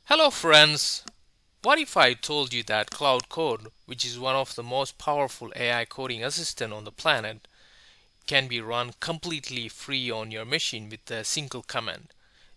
Hello friends! What if I told you that Claude Code, which is one of the most powerful AI coding assistant on the planet, can be run completely free on your machine with a single command?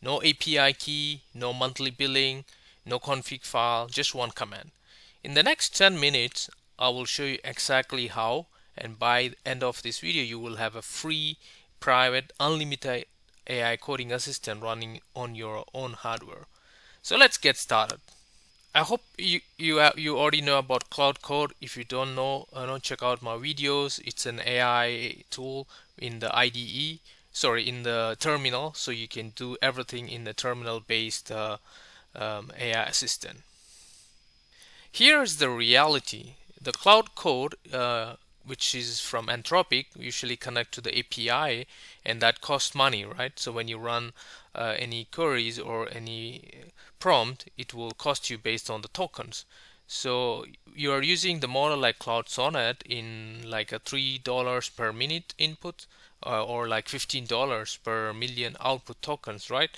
No API key, no monthly billing, no config file, just one command. In the next 10 minutes, I will show you exactly how, and by the end of this video, you will have a free, private, unlimited AI coding assistant running on your own hardware. So let's get started. I hope you already know about Claude Code. If you don't know, check out my videos. It's an AI tool in the IDE, sorry, in the terminal, so you can do everything in the terminal-based AI assistant. Here's the reality. The Claude Code, which is from Anthropic, usually connect to the API, and that costs money, right? So when you run any queries or any prompt, it will cost you based on the tokens. So you are using the model like Cloud Sonnet in like a $3 per minute input or like $15 per million output tokens, right?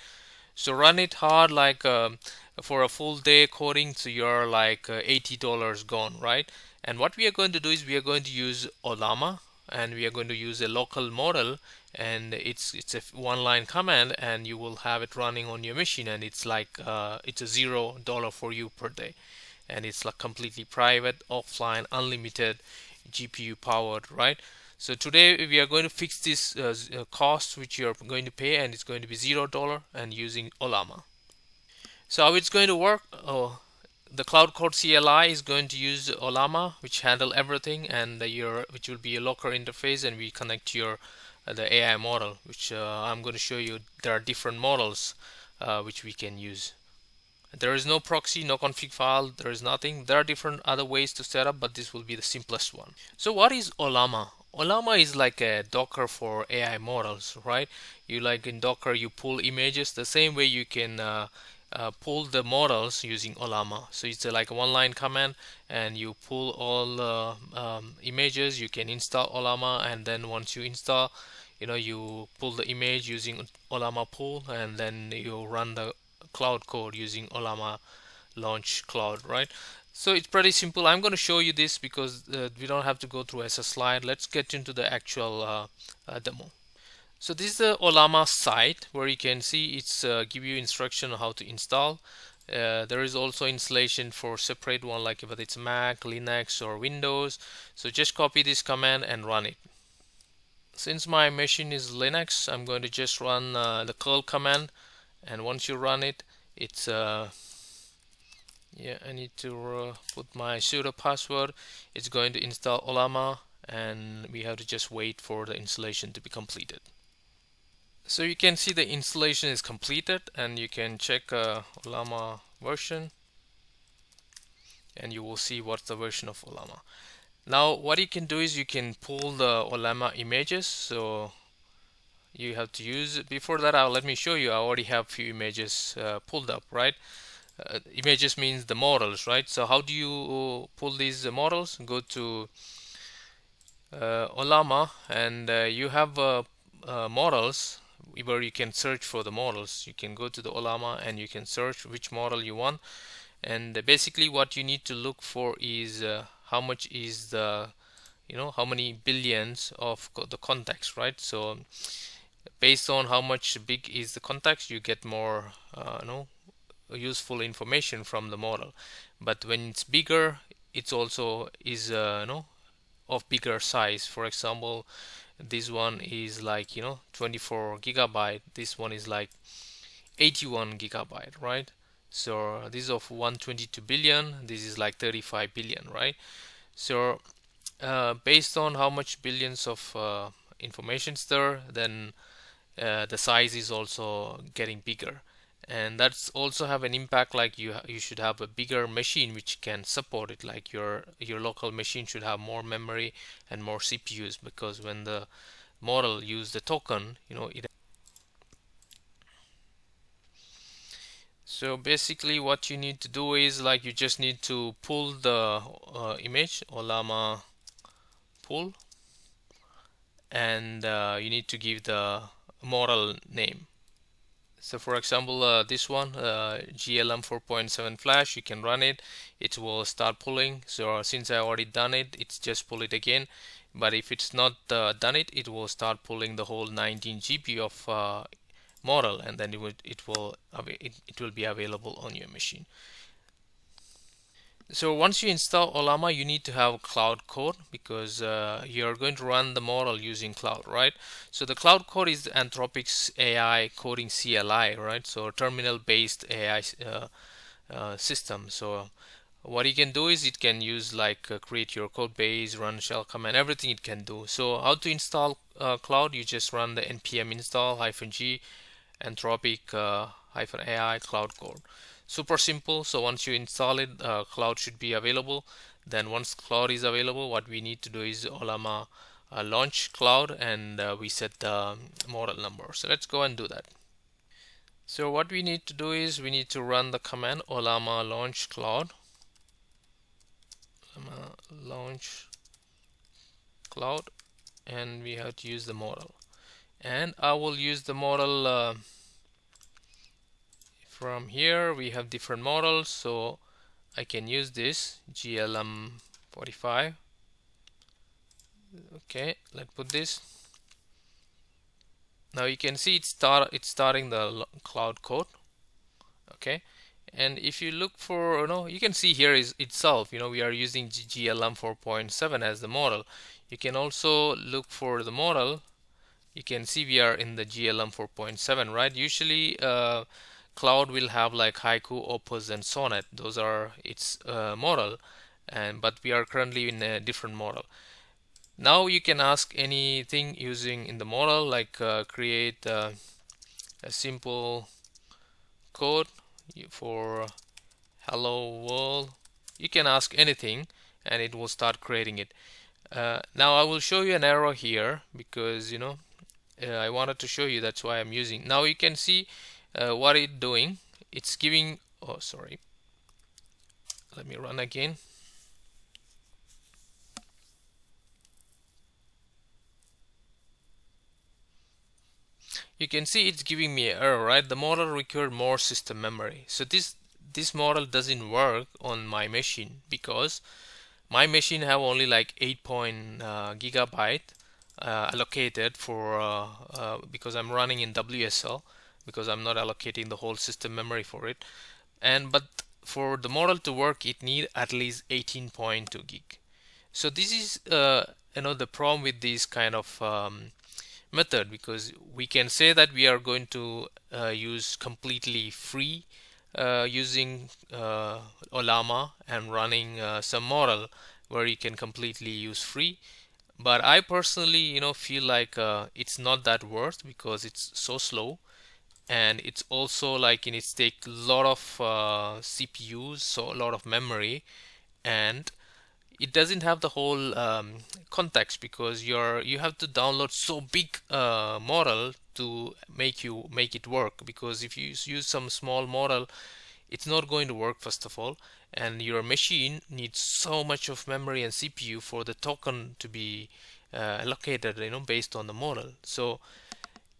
So run it hard like for a full day coding, so you're like $80 gone, right? And what we are going to do is we are going to use Ollama, and we are going to use a local model, and it's a one-line command, and you will have it running on your machine, and it's like it's a $0 for you per day, and it's like completely private, offline, unlimited, GPU powered, right? So today we are going to fix this cost which you are going to pay, and it's going to be $0 and using Ollama. So how it's going to work? The Cloud Code CLI is going to use Ollama, which handle everything, and which will be a local interface, and we connect to your the AI model, which I'm going to show you. There are different models which we can use. There is no proxy, no config file, there is nothing. There are different other ways to set up, but this will be the simplest one. So what is Ollama? Ollama is like a Docker for AI models, right? You like in Docker, you pull images the same way you can pull the models using Ollama. So it's like a one-line command, and you pull all the images. You can install Ollama, and then once you install, you pull the image using Ollama pull, and then you run the Claude Code using Ollama launch Cloud, right? So it's pretty simple. I'm going to show you this because we don't have to go through as a slide. Let's get into the actual demo. So this is the Ollama site where you can see it's give you instruction on how to install. There is also installation for separate one, like whether it's Mac, Linux, or Windows. So just copy this command and run it. Since my machine is Linux, I'm going to just run the curl command, and once you run it, it's I need to put my sudo password. It's going to install Ollama, and we have to just wait for the installation to be completed. So you can see the installation is completed, and you can check Ollama version, and you will see what's the version of Ollama. Now what you can do is you can pull the Ollama images. So you have to use, before that let me show you. I already have few images pulled up, right? Images means the models, right? So how do you pull these models? Go to Ollama, and you have models where you can search for the models. You can go to the Ollama and you can search which model you want, and basically what you need to look for is how much is the how many billions of the context, right? So based on how much big is the context, you get more useful information from the model. But when it's bigger, it's also is of bigger size. For example, this one is like 24 gigabyte, this one is like 81 gigabyte, right? So this is of 122 billion, this is like 35 billion, right? So based on how much billions of information's there, then the size is also getting bigger, and that's also have an impact. Like you should have a bigger machine which can support it. Like your local machine should have more memory and more CPUs, because when the model use the token, so basically what you need to do is like you just need to pull the image, Ollama pull, and you need to give the model name. So for example, this one, GLM 4.7 flash, you can run it. It will start pulling. So since I already done it, it's just pull it again. But if it's not done it, it will start pulling the whole 19 GB of model, and then it will be available on your machine. So once you install Ollama, you need to have Claude Code because you're going to run the model using Cloud, right? So the Claude Code is Anthropic's AI coding CLI, right? So terminal-based AI system. So what you can do is it can use like create your code base, run shell command, everything it can do. So how to install Cloud? You just run the npm install -g Anthropic -AI Claude Code. Super simple. So once you install it, Cloud should be available. Then once Cloud is available, what we need to do is Ollama launch Cloud, and we set the model number. So let's go and do that. So what we need to do is we need to run the command Ollama launch Cloud. Ollama launch Cloud, and we have to use the model. And I will use the model from here. We have different models, so I can use this GLM 45. Okay, let's put this. Now you can see it's starting the Claude Code. Okay, and if you look for, you can see here is itself, we are using GLM 4.7 as the model. You can also look for the model. You can see we are in the GLM 4.7, right? Usually Cloud will have like Haiku, Opus, and Sonnet. Those are its model, but we are currently in a different model. Now you can ask anything using in the model, like create a simple code for hello world. You can ask anything and it will start creating it. Now I will show you an error here because I wanted to show you, that's why I'm using. Now you can see what it's doing. It's giving, oh sorry, let me run again. You can see it's giving me an error, right? The model required more system memory. So this model doesn't work on my machine because my machine have only like 8 gigabyte allocated for because I'm running in WSL, because I'm not allocating the whole system memory for it. But for the model to work, it need at least 18.2 gig. So this is the problem with this kind of method, because we can say that we are going to use completely free using Ollama and running some model where you can completely use free. But I personally feel like it's not that worth, because it's so slow, and it's also like it's take a lot of CPUs, so a lot of memory, and it doesn't have the whole context, because you have to download so big model to make it work. Because if you use some small model, it's not going to work, first of all, and your machine needs so much of memory and CPU for the token to be allocated, based on the model. So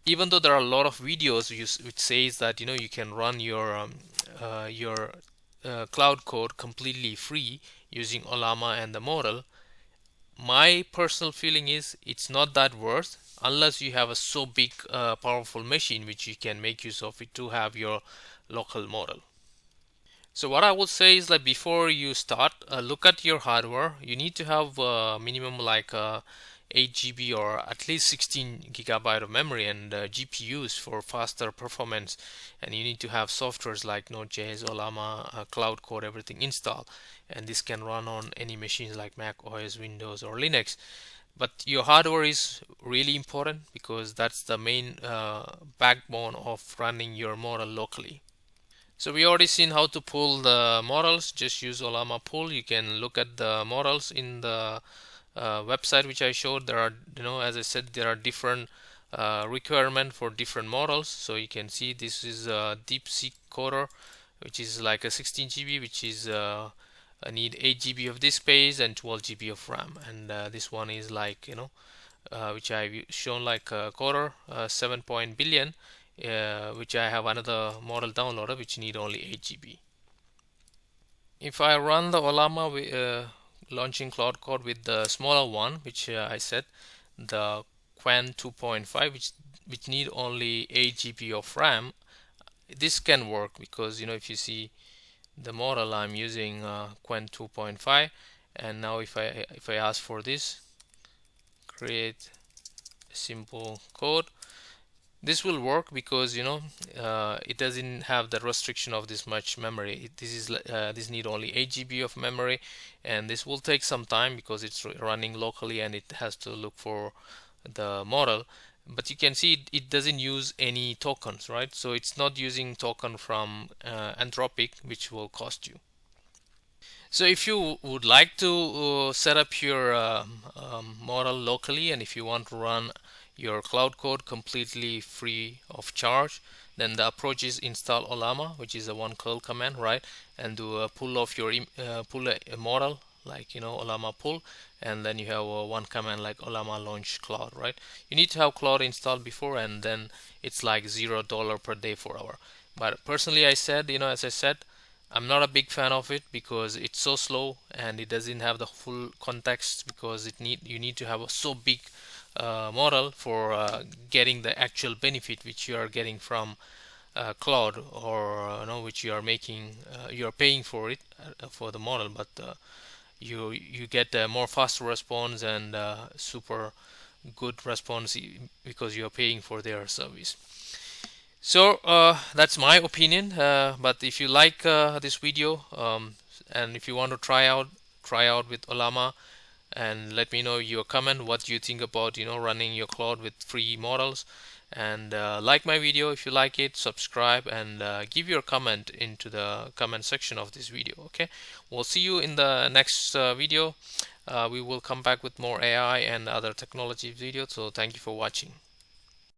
even though there are a lot of videos which says that you can run your Cloud Code completely free using Ollama and the model, my personal feeling is it's not that worth, unless you have a so big powerful machine which you can make use of it to have your local model. So what I would say is that before you start, look at your hardware. You need to have minimum like 8 GB or at least 16 gigabyte of memory, and GPUs for faster performance. And you need to have softwares like Node.js, Ollama, Cloud Code, everything installed. And this can run on any machines like Mac OS, Windows, or Linux. But your hardware is really important, because that's the main backbone of running your model locally. So we already seen how to pull the models. Just use Ollama pull. You can look at the models in the website which I showed. There are, as I said, there are different requirement for different models. So you can see this is a DeepSeek coder, which is like a 16 GB, which is I need 8 GB of disk space and 12 GB of RAM. And this one is like which I've shown like a coder 7 billion. which I have another model downloaded which need only 8 GB. If I run the Ollama launching Claude Code with the smaller one, which I said, the Qwen 2.5, which need only 8 GB of RAM, this can work because if you see the model I'm using, Qwen 2.5, and now if I ask for this, create a simple code, this will work because it doesn't have the restriction of this much memory. This need only 8 GB of memory, and this will take some time because it's running locally and it has to look for the model. But you can see it doesn't use any tokens, right? So it's not using token from Anthropic, which will cost you. So if you would like to set up your model locally, and if you want to run your Claude Code completely free of charge, then the approach is install Ollama, which is a one curl command, right? And do a pull of your pull a model like Ollama pull, and then you have one command like Ollama launch Claude, right? You need to have Claude installed before, and then it's like $0 per day for hour. But personally, I said, as I said, I'm not a big fan of it because it's so slow and it doesn't have the full context, because you need to have a so big model for getting the actual benefit which you are getting from Claude, or which you are making, you are paying for it for the model, but you get a more faster response and super good response because you are paying for their service. So that's my opinion, but if you like this video, and if you want to try out with Ollama, and let me know your comment what you think about running your Claude with free models, and like my video if you like it, subscribe, and give your comment into the comment section of this video. Okay, we'll see you in the next video. We will come back with more AI and other technology videos, so thank you for watching.